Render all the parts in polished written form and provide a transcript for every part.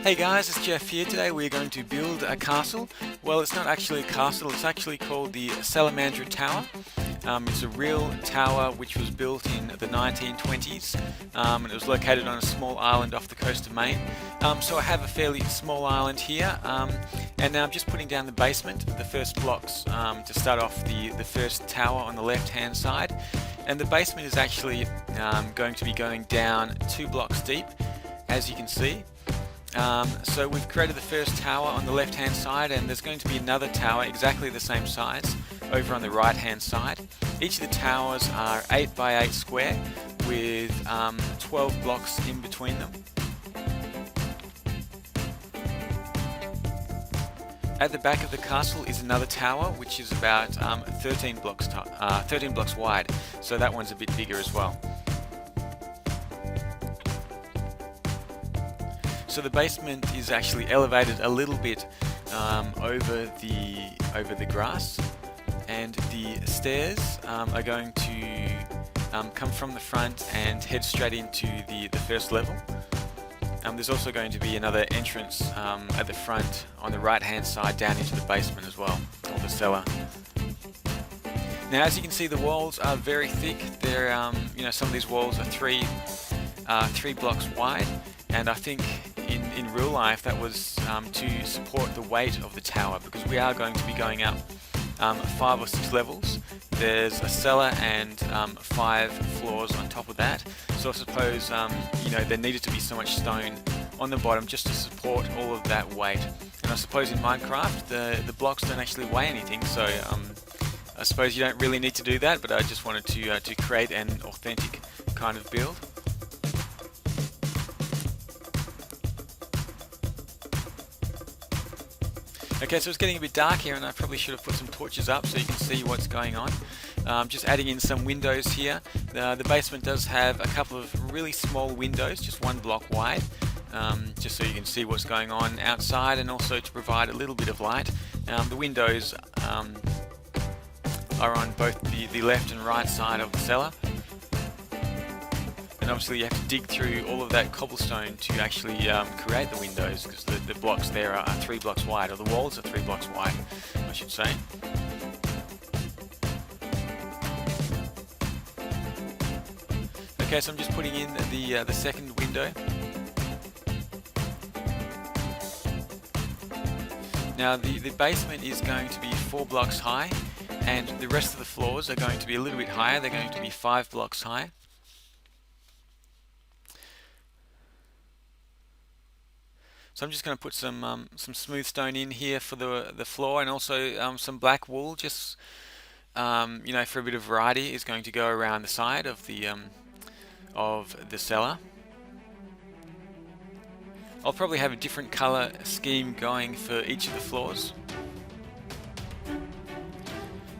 Hey guys, it's Jeff here. Today we're going to build a castle. Well, it's not actually a castle, it's actually called the Salamandra Tower. It's a real tower which was built in the 1920s and it was located on a small island off the coast of Maine. So I have a fairly small island here and now I'm just putting down the basement, the first blocks to start off the first tower on the left hand side. And the basement is actually going to be going down 2 blocks deep, as you can see. So we've created the first tower on the left hand side, and there's going to be another tower exactly the same size over on the right hand side. Each of the towers are 8 by 8 square with 12 blocks in between them. At the back of the castle is another tower which is about 13 blocks wide, so that one's a bit bigger as well. So the basement is actually elevated a little bit over the grass, and the stairs are going to come from the front and head straight into the first level. There's also going to be another entrance at the front on the right hand side down into the basement as well, or the cellar. Now, as you can see, the walls are very thick. They're some of these walls are three blocks wide, and I think in real life that was to support the weight of the tower, because we are going to be going up 5 or 6 levels. There's a cellar and 5 floors on top of that, so I suppose there needed to be so much stone on the bottom just to support all of that weight. And I suppose in Minecraft the blocks don't actually weigh anything, so I suppose you don't really need to do that, but I just wanted to create an authentic kind of build. Okay, so it's getting a bit dark here, and I probably should have put some torches up so you can see what's going on. Just adding in some windows here. The basement does have a couple of really small windows, just 1 block wide, just so you can see what's going on outside, and also to provide a little bit of light. The windows are on both the left and right side of the cellar. And obviously you have to dig through all of that cobblestone to actually create the windows, because the blocks there are 3 blocks wide, or the walls are 3 blocks wide, I should say. Okay, so I'm just putting in the second window. Now the basement is going to be 4 blocks high, and the rest of the floors are going to be a little bit higher. They're going to be 5 blocks high. So I'm just going to put some smooth stone in here for the floor, and also some black wool, just for a bit of variety, is going to go around the side of the cellar. I'll probably have a different color scheme going for each of the floors.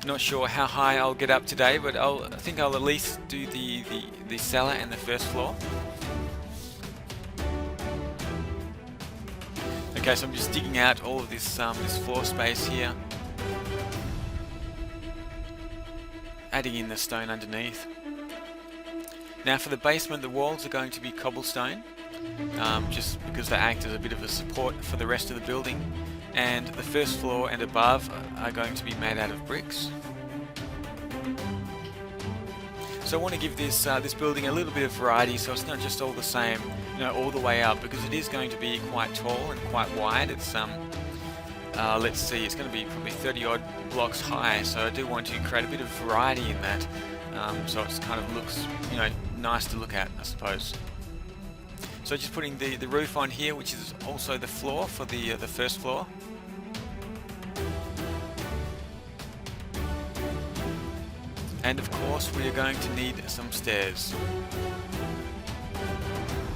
Not sure how high I'll get up today, but I think I'll at least do the cellar and the first floor. Okay, so I'm just digging out all of this floor space here, adding in the stone underneath. Now for the basement, the walls are going to be cobblestone, just because they act as a bit of a support for the rest of the building, and the first floor and above are going to be made out of bricks. So I want to give this building a little bit of variety, so it's not just all the same, all the way up, because it is going to be quite tall and quite wide. It's let's see, it's going to be probably 30 odd blocks high, so I do want to create a bit of variety in that, so it kind of looks nice to look at, I suppose. So just putting the roof on here, which is also the floor for the first floor. And of course we are going to need some stairs.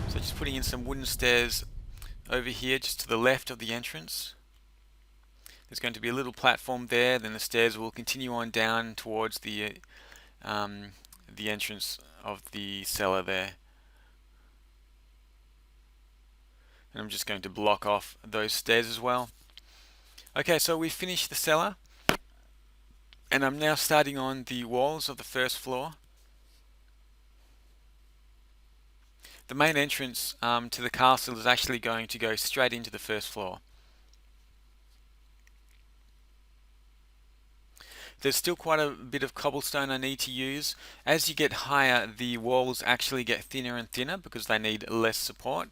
So just putting in some wooden stairs over here, just to the left of the entrance. There's going to be a little platform there, then the stairs will continue on down towards the entrance of the cellar there. And I'm just going to block off those stairs as well. Okay, so we've finished the cellar, and I'm now starting on the walls of the first floor. the main entrance to the castle is actually going to go straight into the first floor. There's still quite a bit of cobblestone I need to use. As you get higher, the walls actually get thinner and thinner because they need less support.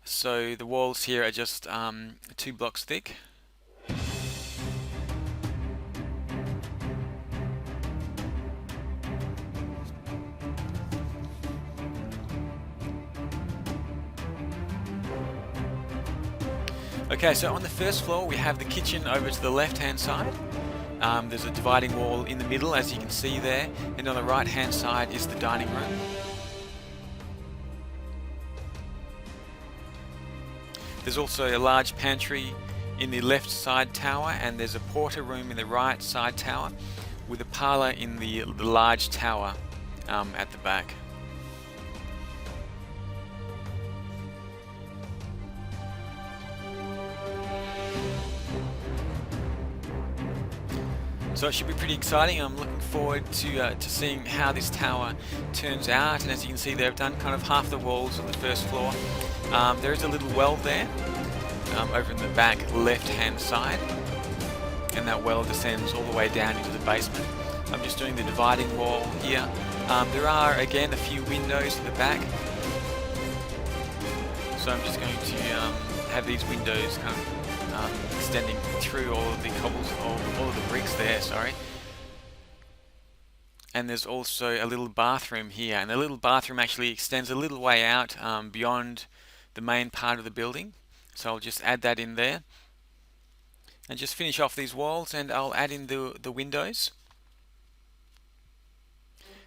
So the walls here are just 2 blocks thick. Okay, so on the first floor we have the kitchen over to the left hand side. There's a dividing wall in the middle, as you can see there, and on the right hand side is the dining room. There's also a large pantry in the left side tower, and there's a porter room in the right side tower with a parlour in the large tower at the back. So it should be pretty exciting. I'm looking forward to seeing how this tower turns out, and as you can see there, I've done kind of half the walls on the first floor. There is a little well there over in the back left hand side, and that well descends all the way down into the basement. I'm just doing the dividing wall here. There are again a few windows at the back, so I'm just going to have these windows kind of extending through all of the all of the bricks there, sorry. And there's also a little bathroom here, and the little bathroom actually extends a little way out beyond the main part of the building. So I'll just add that in there and just finish off these walls, and I'll add in the windows.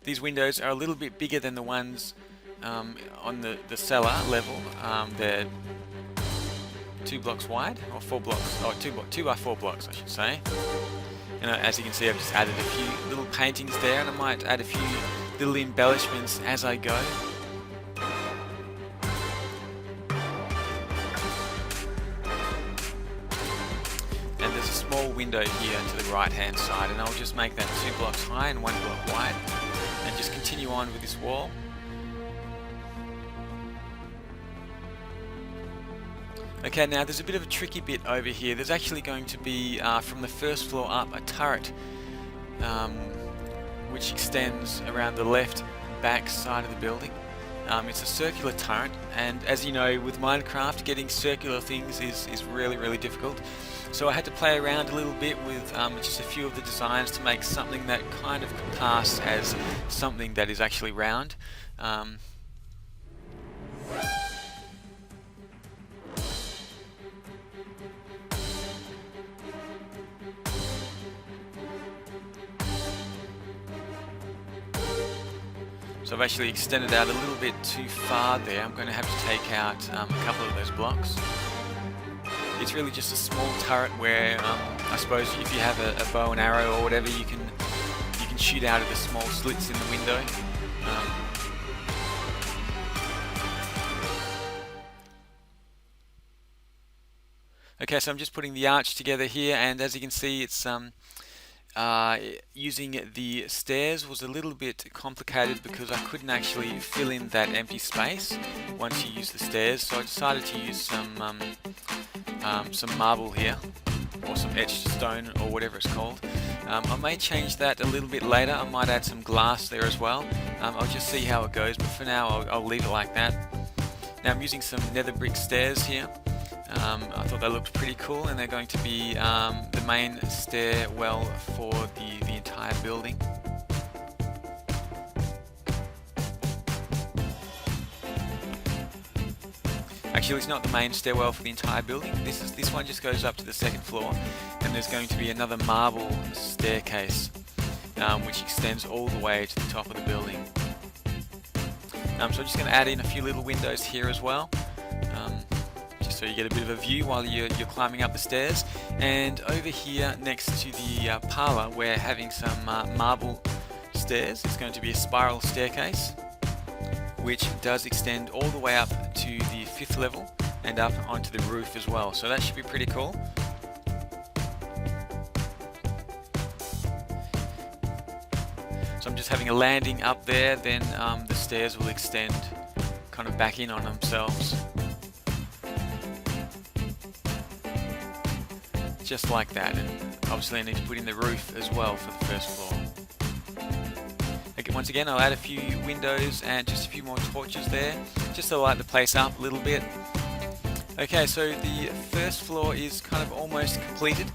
These windows are a little bit bigger than the ones on the cellar level. They're 2 blocks wide, or 4 blocks, or 2 by 4 blocks I should say. And as you can see, I've just added a few little paintings there, and I might add a few little embellishments as I go. And there's a small window here to the right hand side, and I'll just make that 2 blocks high and 1 block wide, and just continue on with this wall. Okay, now there's a bit of a tricky bit over here. There's actually going to be, from the first floor up, a turret which extends around the left back side of the building. It's a circular turret, and as you know, with Minecraft, getting circular things is really, really difficult. So I had to play around a little bit with just a few of the designs to make something that kind of could pass as something that is actually round. So I've actually extended out a little bit too far there. I'm going to have to take out a couple of those blocks. It's really just a small turret where I suppose if you have a bow and arrow or whatever, you can shoot out of the small slits in the window. Okay, so I'm just putting the arch together here, and as you can see, it's using the stairs was a little bit complicated because I couldn't actually fill in that empty space once you use the stairs, so I decided to use some marble here, or some etched stone, or whatever it's called. I may change that a little bit later. I might add some glass there as well. I'll just see how it goes, but for now I'll leave it like that. Now I'm using some nether brick stairs here. I thought they looked pretty cool, and they're going to be the main stairwell for the entire building. Actually, it's not the main stairwell for the entire building. This one just goes up to the 2nd floor, and there's going to be another marble staircase which extends all the way to the top of the building. So I'm just going to add in a few little windows here as well. So you get a bit of a view while you're climbing up the stairs. And over here next to the parlour, we're having some marble stairs. It's going to be a spiral staircase which does extend all the way up to the 5th level and up onto the roof as well, so that should be pretty cool. So I'm just having a landing up there, then the stairs will extend kind of back in on themselves. Just like that, and obviously I need to put in the roof as well for the first floor. Okay, once again I'll add a few windows and just a few more torches there, just to light the place up a little bit. Okay, so the first floor is kind of almost completed.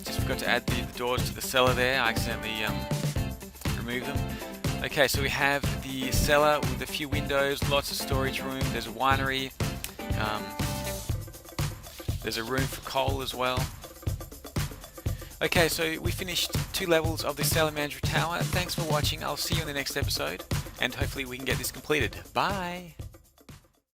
Just forgot to add the doors to the cellar there. I accidentally removed them. Okay, so we have the cellar with a few windows, lots of storage room. There's a winery. There's a room for coal as well. Okay, so we finished 2 levels of the Salamandra Tower. Thanks for watching. I'll see you in the next episode, and hopefully we can get this completed. Bye!